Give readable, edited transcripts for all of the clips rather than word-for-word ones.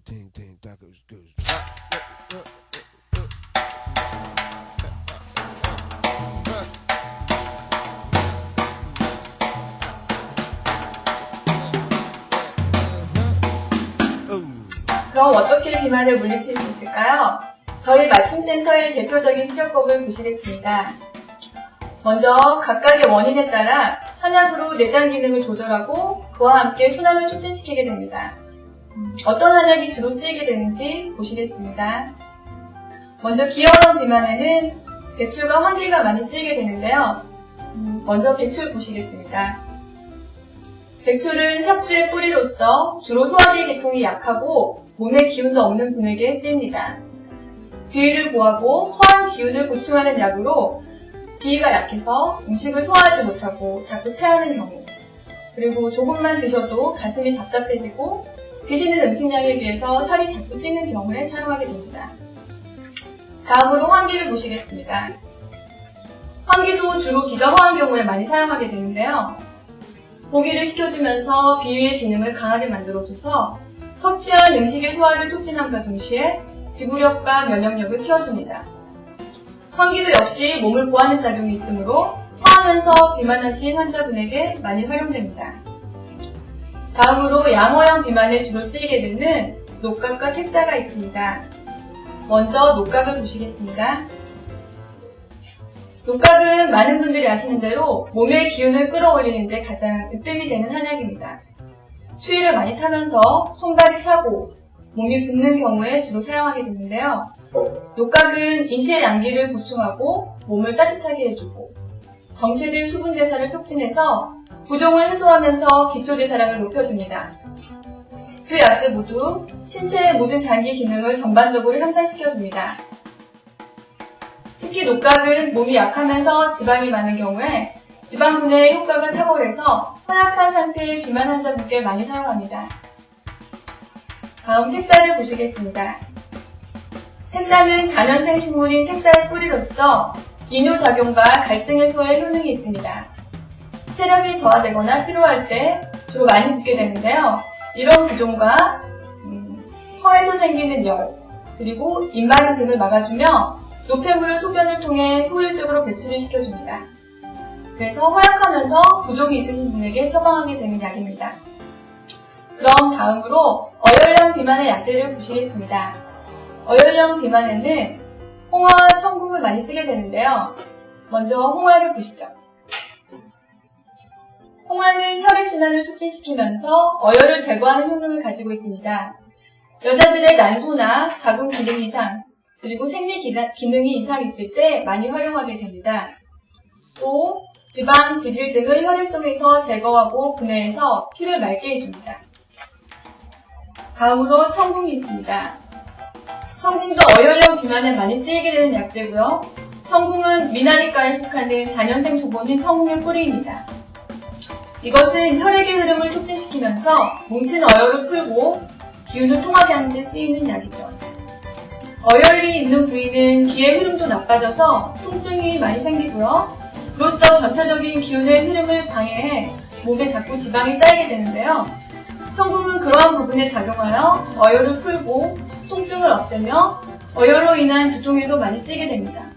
ting ting tacos goes. 그럼 어떻게 비만을 물리칠 수 있을까요? 저희 맞춤센터의 대표적인 치료법을 보시겠습니다. 먼저 각각의 원인에 따라 한약으로 내장 기능을 조절하고 그와 함께 순환을 촉진시키게 됩니다. 어떤 한약이 주로 쓰이게 되는지 보시겠습니다. 먼저 기혈원 비만에는 배출과 환기가 많이 쓰이게 되는데요. 먼저 배출 보시겠습니다. 백출은 삭주의 뿌리로서 주로 소화기 계통이 약하고 몸에 기운도 없는 분에게 쓰입니다. 비위를 보하고 허한 기운을 보충하는 약으로 비위가 약해서 음식을 소화하지 못하고 자꾸 체하는 경우, 그리고 조금만 드셔도 가슴이 답답해지고 드시는 음식량에 비해서 살이 자꾸 찌는 경우에 사용하게 됩니다. 다음으로 환기를 보시겠습니다. 환기도 주로 기가 허한 경우에 많이 사용하게 되는데요. 보기를 식혀주면서 비위의 기능을 강하게 만들어줘서 섭취한 음식의 소화를 촉진함과 동시에 지구력과 면역력을 키워줍니다. 환기도 역시 몸을 보하는 작용이 있으므로 토하면서 비만하신 환자분에게 많이 활용됩니다. 다음으로 양어형 비만에 주로 쓰이게 되는 녹각과 택사가 있습니다. 먼저 녹각을 보시겠습니다. 녹각은 많은 분들이 아시는 대로 몸의 기운을 끌어올리는 데 가장 으뜸이 되는 한약입니다. 추위를 많이 타면서 손발이 차고 몸이 붓는 경우에 주로 사용하게 되는데요. 녹각은 인체 양기를 보충하고 몸을 따뜻하게 해주고 정체된 수분 대사를 촉진해서 부종을 해소하면서 기초 대사량을 높여줍니다. 두 약재 모두 신체의 모든 장기 기능을 전반적으로 향상시켜줍니다. 특히 녹각은 몸이 약하면서 지방이 많은 경우에 지방 분해의 효과가 탁월해서 허약한 상태의 비만 환자분께 많이 사용합니다. 다음 택사를 보시겠습니다. 택사는 간연생 식물인 택사의 뿌리로서 이뇨작용과 갈증 해소에 효능이 있습니다. 체력이 저하되거나 피로할 때 주로 많이 붓게 되는데요. 이런 부종과 혀에서 생기는 열, 그리고 입마름 등을 막아주며 노폐물을 소변을 통해 효율적으로 배출을 시켜줍니다. 그래서 허약하면서 부종이 있으신 분에게 처방하게 되는 약입니다. 그럼 다음으로 어혈량 비만의 약재를 보시겠습니다. 어혈량 비만에는 홍화와 청궁을 많이 쓰게 되는데요. 먼저 홍화를 보시죠. 홍화는 혈액순환을 촉진시키면서 어혈을 제거하는 효능을 가지고 있습니다. 여자들의 난소나 자궁 기능 이상, 그리고 생리 기능이 이상 있을 때 많이 활용하게 됩니다. 또 지방, 지질 등을 혈액 속에서 제거하고 분해해서 피를 맑게 해줍니다. 다음으로 청궁이 있습니다. 청궁도 어혈령 비만에 많이 쓰이게 되는 약재고요. 청궁은 미나리과에 속하는 다년생 조본인 청궁의 뿌리입니다. 이것은 혈액의 흐름을 촉진시키면서 뭉친 어혈을 풀고 기운을 통하게 하는 데 쓰이는 약이죠. 어혈이 있는 부위는 기의 흐름도 나빠져서 통증이 많이 생기고요. 그로써 전체적인 기운의 흐름을 방해해 몸에 자꾸 지방이 쌓이게 되는데요. 청궁은 그러한 부분에 작용하여 어혈을 풀고 통증을 없애며 어혈로 인한 두통에도 많이 쓰이게 됩니다.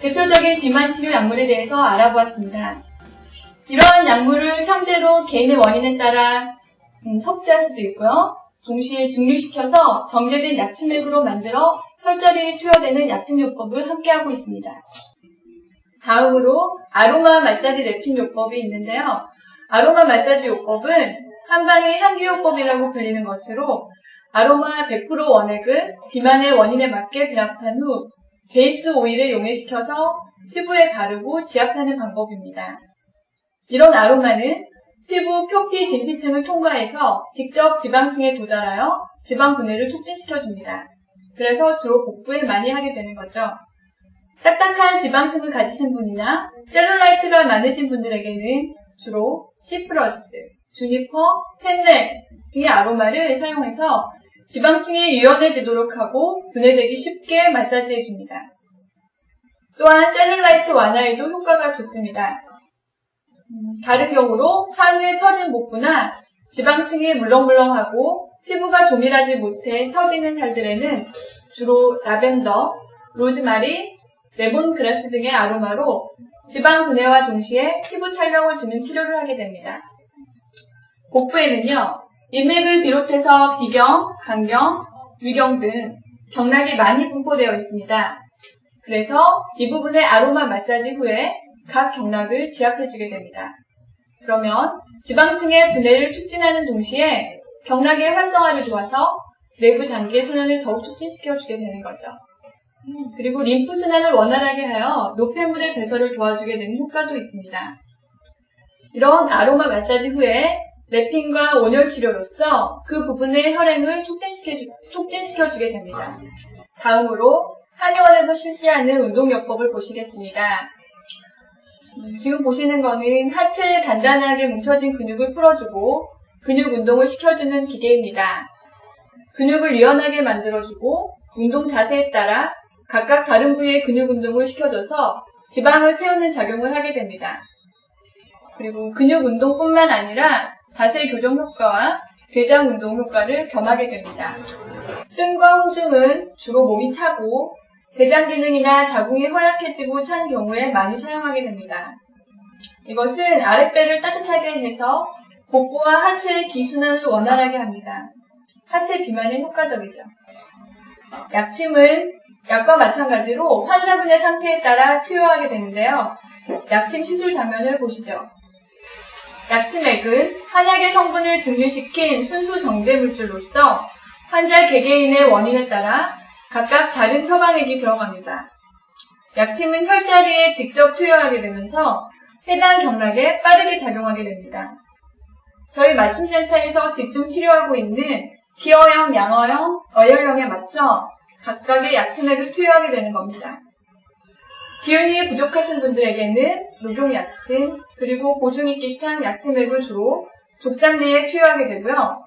대표적인 비만 치료 약물에 대해서 알아보았습니다. 이러한 약물을 형제로 개인의 원인에 따라 섭취할 수도 있고요. 동시에 증류시켜서 정제된 약침액으로 만들어 혈자리에 투여되는 약침요법을 함께하고 있습니다. 다음으로 아로마 마사지 랩핑 요법이 있는데요. 아로마 마사지 요법은 한방의 향기요법이라고 불리는 것으로 아로마 100% 원액을 비만의 원인에 맞게 배합한 후 베이스 오일을 용해시켜서 피부에 바르고 지압하는 방법입니다. 이런 아로마는 피부 표피 진피층을 통과해서 직접 지방층에 도달하여 지방 분해를 促진시켜줍니다. 그래서 주로 복부에 많이 하게 되는 거죠. 딱딱한 지방층을 가지신 분이나 셀룰라이트가 많으신 분들에게는 주로 시프러스, 주니퍼, 펜넬 등의 아로마를 사용해서 지방층이 유연해지도록 하고 분해되기 쉽게 마사지해줍니다. 또한 셀룰라이트 완화에도 효과가 좋습니다. 다른 경우로 상위에 처진 복부나 지방층이 물렁물렁하고 피부가 조밀하지 못해 처지는 살들에는 주로 라벤더, 로즈마리, 레몬그라스 등의 아로마로 지방 분해와 동시에 피부 탄력을 주는 치료를 하게 됩니다. 복부에는요, 인맥을 비롯해서 비경, 간경, 위경 등 경락이 많이 분포되어 있습니다. 그래서 이 부분의 아로마 마사지 후에 각 경락을 지압해주게 됩니다. 그러면 지방층의 분해를 촉진하는 동시에 경락의 활성화를 도와서 내부 장기의 순환을 더욱 촉진시켜주게 되는 거죠. 그리고 림프 순환을 원활하게 하여 노폐물의 배설을 도와주게 되는 효과도 있습니다. 이런 아로마 마사지 후에 랩핑과 온열 치료로서 그 부분의 혈행을 촉진시켜주게 됩니다. 다음으로 한의원에서 실시하는 운동요법을 보시겠습니다. 지금 보시는 거는 하체에 단단하게 뭉쳐진 근육을 풀어주고 근육 운동을 시켜주는 기계입니다. 근육을 유연하게 만들어주고 운동 자세에 따라 각각 다른 부위의 근육 운동을 시켜줘서 지방을 태우는 작용을 하게 됩니다. 그리고 근육 운동뿐만 아니라 자세 교정 효과와 대장 운동 효과를 겸하게 됩니다. 뜸과 홍중은 주로 몸이 차고 대장 기능이나 자궁이 허약해지고 찬 경우에 많이 사용하게 됩니다. 이것은 아랫배를 따뜻하게 해서 복부와 하체의 기순환을 원활하게 합니다. 하체 비만에 효과적이죠. 약침은 약과 마찬가지로 환자분의 상태에 따라 투여하게 되는데요. 약침 시술 장면을 보시죠. 약침액은 한약의 성분을 증류시킨 순수 정제 물질로서 환자 개개인의 원인에 따라 각각 다른 처방액이 들어갑니다. 약침은 혈자리에 직접 투여하게 되면서 해당 경락에 빠르게 작용하게 됩니다. 저희 맞춤센터에서 집중 치료하고 있는 기어형, 양어형, 어혈형에 맞춰 각각의 약침액을 투여하게 되는 겁니다. 기운이 부족하신 분들에게는 녹용약침, 그리고 보중이끼탕 약침액을 주로 족삼리에 투여하게 되고요.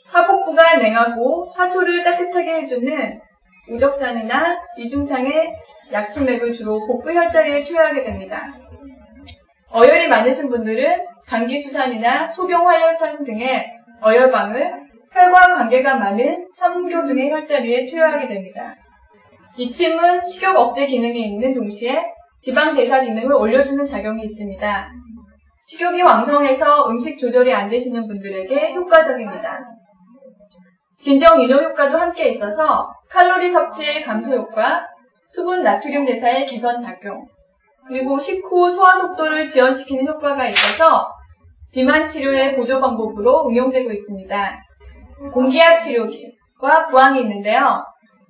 하복부가 냉하고 하초를 따뜻하게 해주는 우적산이나 이중탕의 약침액을 주로 복부 혈자리에 투여하게 됩니다. 어혈이 많으신 분들은 감기수산이나 소경활혈탕 등의 어혈방을 혈과 관계가 많은 삼교 등의 혈자리에 투여하게 됩니다. 이 침은 식욕 억제 기능이 있는 동시에 지방 대사 기능을 올려주는 작용이 있습니다. 식욕이 왕성해서 음식 조절이 안 되시는 분들에게 효과적입니다. 진정 이뇨 효과도 함께 있어서 칼로리 섭취의 감소 효과, 수분 나트륨 대사의 개선 작용, 그리고 식후 소화 속도를 지연시키는 효과가 있어서 비만 치료의 보조 방법으로 응용되고 있습니다. 공기압 치료기와 부항이 있는데요.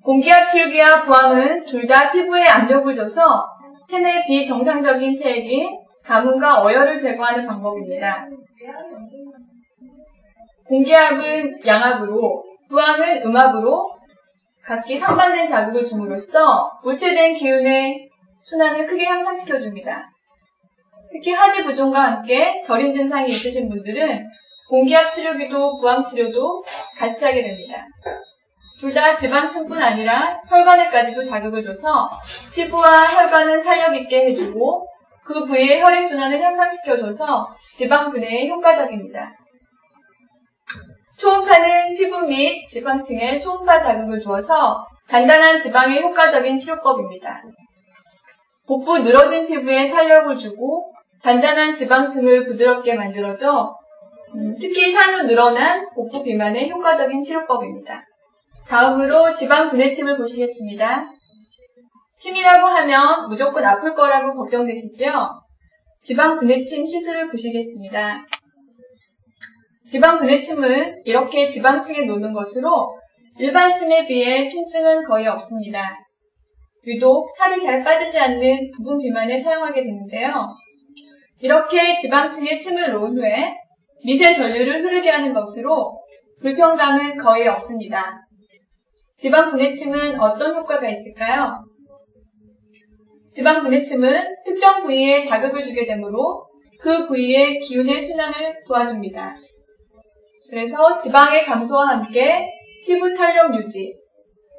공기압 치료기와 부항은 둘 다 피부에 압력을 줘서 체내 비정상적인 체액인 가뭄과 어혈을 제거하는 방법입니다. 공기압은 양압으로, 부항은 음압으로 각기 상반된 자극을 줌으로써 물체된 기운의 순환을 크게 향상시켜줍니다. 특히 하지 부종과 함께 저림 증상이 있으신 분들은 공기압 치료기도 부항 치료도 같이 하게 됩니다. 둘 다 지방층뿐 아니라 혈관에까지도 자극을 줘서 피부와 혈관은 탄력 있게 해주고 그 부위의 혈액순환을 향상시켜줘서 지방 분해에 효과적입니다. 초음파는 피부 및 지방층에 초음파 자극을 주어서 단단한 지방에 효과적인 치료법입니다. 복부 늘어진 피부에 탄력을 주고 단단한 지방층을 부드럽게 만들어줘 특히 산후 늘어난 복부 비만에 효과적인 치료법입니다. 다음으로 지방 분해침을 보시겠습니다. 침이라고 하면 무조건 아플 거라고 걱정되시죠? 지방 분해침 시술을 보시겠습니다. 지방 분해침은 이렇게 지방층에 놓는 것으로 일반 침에 비해 통증은 거의 없습니다. 유독 살이 잘 빠지지 않는 부분 비만에 사용하게 되는데요. 이렇게 지방층에 침을 놓은 후에 미세 전류를 흐르게 하는 것으로 불편감은 거의 없습니다. 지방 분해침은 어떤 효과가 있을까요? 지방 분해침은 특정 부위에 자극을 주게 되므로 그 부위의 기운의 순환을 도와줍니다. 그래서 지방의 감소와 함께 피부 탄력 유지,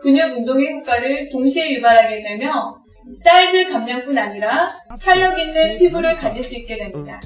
근육 운동의 효과를 동시에 유발하게 되며 사이즈 감량뿐 아니라 탄력 있는 피부를 가질 수 있게 됩니다.